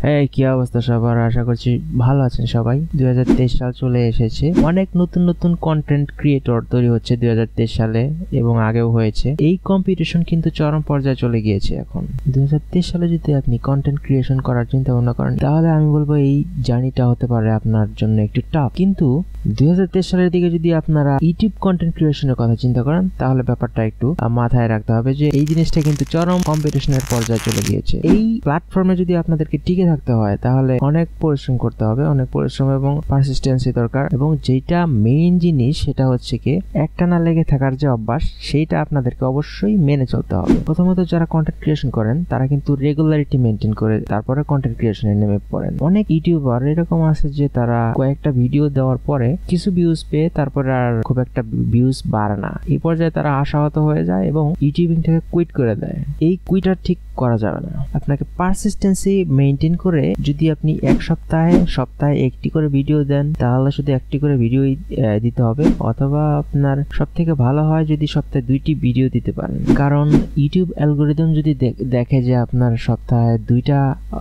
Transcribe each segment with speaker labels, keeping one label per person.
Speaker 1: এই কি অবস্থা সবার, আশা করছি ভালো আছেন সবাই। 2023 সাল চলে এসেছে, অনেক নতুন নতুন কন্টেন্ট ক্রিয়েটর তৈরি হচ্ছে 2023 সালে এবং আগেও হয়েছে। এই কম্পিটিশন কিন্তু চরম পর্যায়ে চলে গিয়েছে এখন। 2023 সালে যদি আপনি কন্টেন্ট ক্রিয়েশন করার চিন্তা ভাবনা করেন তাহলে আমি বলবো এই জার্নিটা হতে পারে আপনার জন্য একটু টাফ। কিন্তু 2023 সালের দিকে যদি আপনারা ইউটিউব কন্টেন্ট ক্রিয়েশনের কথা চিন্তা করেন তাহলে ব্যাপারটা একটু মাথায় রাখতে হবে যে এই জিনিসটা কিন্তু চরম কম্পিটিশনের পর্যায়ে চলে গিয়েছে। এই প্ল্যাটফর্মে যদি আপনাদেরকে টিকে থাকতে হয় তাহলে অনেক পরিশ্রম করতে হবে, অনেক পরিশ্রম এবং পারসিস্টেন্সি দরকার। এবং যেটা মেইন জিনিস সেটা হচ্ছে কি একটানা লেগে থাকার যে অভ্যাস সেইটা আপনাদেরকে অবশ্যই মেনে চলতে হবে। প্রথমত যারা কন্টেন্ট ক্রিয়েশন করেন তারা কিন্তু রেগুলারিটি মেনটেন করে তারপরে কন্টেন্ট ক্রিয়েশনে নেমে পড়েন। অনেক ইউটিউবার এরকম আছে যে তারা কয়েকটা ভিডিও দেওয়ার পরে কিছু ভিউজ পেয়ে তারপরে আর খুব একটা ভিউজ বাড়ে না, এই পর্যায়ে তারা আশাহত হয়ে যায় এবং ইউটিউবিং থেকে কুইট করে দেয়। এই কুইটার ঠিক করা যাবে না। আপনাকে পারসিস্টেন্সি মেইনটেইন করে যদি আপনি এক সপ্তাহে একটি করে ভিডিও দেন তাহলে শুধু একটি করে ভিডিও দিতে হবে, অথবা আপনার সবথেকে ভালো হয় যদি সপ্তাহে 2টি ভিডিও দিতে পারেন। কারণ ইউটিউব অ্যালগরিদম যদি দেখে যে আপনার সপ্তাহে 2টা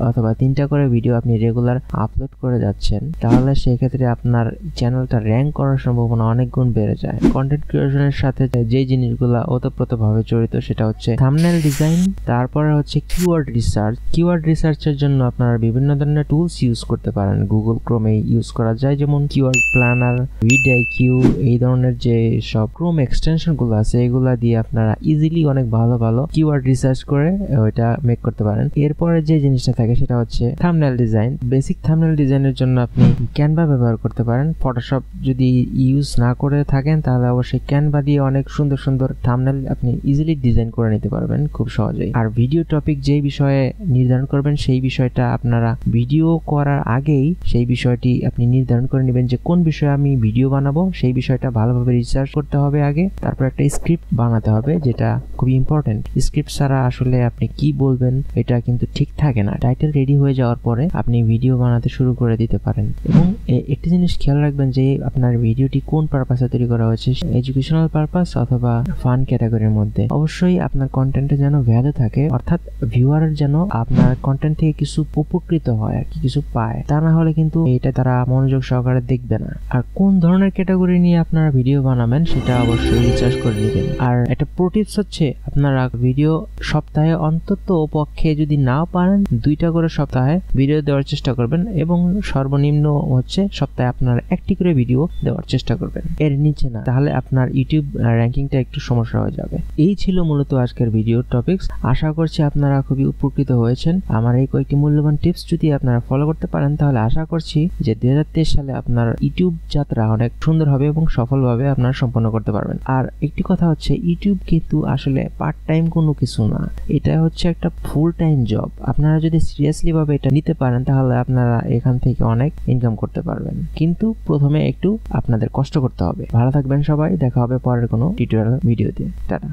Speaker 1: অথবা 3টা করে ভিডিও আপনি রেগুলার আপলোড করে যাচ্ছেন তাহলে সেই ক্ষেত্রে আপনার চ্যানেলটা র্যাঙ্ক করার সম্ভাবনা অনেক গুণ বেড়ে যায়। কন্টেন্ট ক্রিয়েশনের সাথে যে জিনিসগুলো ওতপ্রোতভাবে জড়িত সেটা হচ্ছে থাম্বনেল ডিজাইন, তারপরে হচ্ছে কিওয়ার্ড রিসার্চ। কিওয়ার্ড রিসার্চের জন্য আপনারা বিভিন্ন ধরনের টুলস ইউজ করতে পারেন। গুগল ক্রোমে ইউজ করা যায় যেমন কিওয়ার্ড প্ল্যানার, ভিডিআইকিউ, এই ধরনের যে সব ক্রোম এক্সটেনশন গুলো আছে এগুলা দিয়ে আপনারা ইজিলি অনেক ভালো ভালো কিওয়ার্ড রিসার্চ করে ওইটা মেক করতে পারেন। এরপরে যে জিনিসটা থাকে সেটা হচ্ছে থাম্বনেল ডিজাইন। বেসিক থাম্বনেল ডিজাইনের জন্য আপনি ক্যানভা ব্যবহার করতে পারেন। ফটোশপ যদি ইউজ না করে থাকেন তাহলে অবশ্যই ক্যানভা দিয়ে অনেক সুন্দর সুন্দর থাম্বনেল আপনি ইজিলি ডিজাইন করে নিতে পারবেন খুব সহজেই। আর ভিডিও টপিক যেই বিষয়ে নির্ধারণ করবেন সেই বিষয়টা আপনারা ভিডিও করার আগেই সেই বিষয়টি আপনি নির্ধারণ করে নেবেন যে কোন বিষয়ে আমি ভিডিও বানাবো। সেই বিষয়টা ভালোভাবে রিসার্চ করতে হবে আগে, তারপর একটা স্ক্রিপ্ট বানাতে হবে যেটা খুবই ইম্পর্টেন্ট। স্ক্রিপ্ট ছাড়া আসলে আপনি কি বলবেন এটা কিন্তু ঠিক থাকে না। টাইটেল রেডি হয়ে যাওয়ার পরে আপনি ভিডিও বানাতে শুরু করে দিতে পারেন। এবং একটা জিনিস খেয়াল রাখবেন যে আপনার ভিডিওটি কোন পারপাসে তৈরি করা হয়েছে, এডুকেশনাল পারপাস অথবা ফান ক্যাটাগরির মধ্যে। অবশ্যই আপনার কন্টেন্টে যেন ভ্যালু থাকে, অর্থাৎ ভিউয়ার যেন আপনার কন্টেন্ট থেকে কিছু উপকৃত হয় আর কি, কিছু পায়। তা না হলে কিন্তু এটা তারা মনোযোগ সহকারে দেখবে না। আর কোন ধরনের ক্যাটাগরি নিয়ে আপনারা ভিডিও বানাবেন সেটা অবশ্যই রিসার্চ করে নেবেন। আর একটা প্রো টিপস হচ্ছে আপনারা ভিডিও সপ্তাহে অন্তত পক্ষে যদি নাও পারেন 2টা করে সপ্তাহে ভিডিও দেওয়ার চেষ্টা করবেন এবং সর্বনিম্ন হচ্ছে সপ্তাহে আপনার 1টি করে ভিডিও দেওয়ার চেষ্টা করবেন, এর নিচে না, তাহলে আপনার ইউটিউব র্যাঙ্কিংটা একটু সমস্যা হয়ে যাবে। এই ছিল মূলত আজকের ভিডিওর টপিকস। আশা করছি আপনারা খুবই উপকৃত হয়েছেন। আমার এই কয়েকটি মূল্যবান টিপস যদি আপনারা ফলো করতে পারেন তাহলে আশা করছি যে 2023 সালে আপনার ইউটিউব যাত্রা অনেক সুন্দর হবে এবং সফলভাবে আপনারা সম্পন্ন করতে পারবেন। আর একটি কথা হচ্ছে ইউটিউব কিন্তু আসলে পার্ট টাইম কোনো কিছু না, এটা হচ্ছে একটা ফুল টাইম জব। আপনারা যদি সিরিয়াসলি ভাবে এটা নিতে পারেন তাহলে আপনারা এখান থেকে অনেক ইনকাম করতে পারবেন, কিন্তু প্রথমে একটু আপনাদের কষ্ট করতে হবে। ভালো থাকবেন সবাই, দেখা হবে পরের কোনো টিউটোরিয়াল ভিডিওতে। টাটা।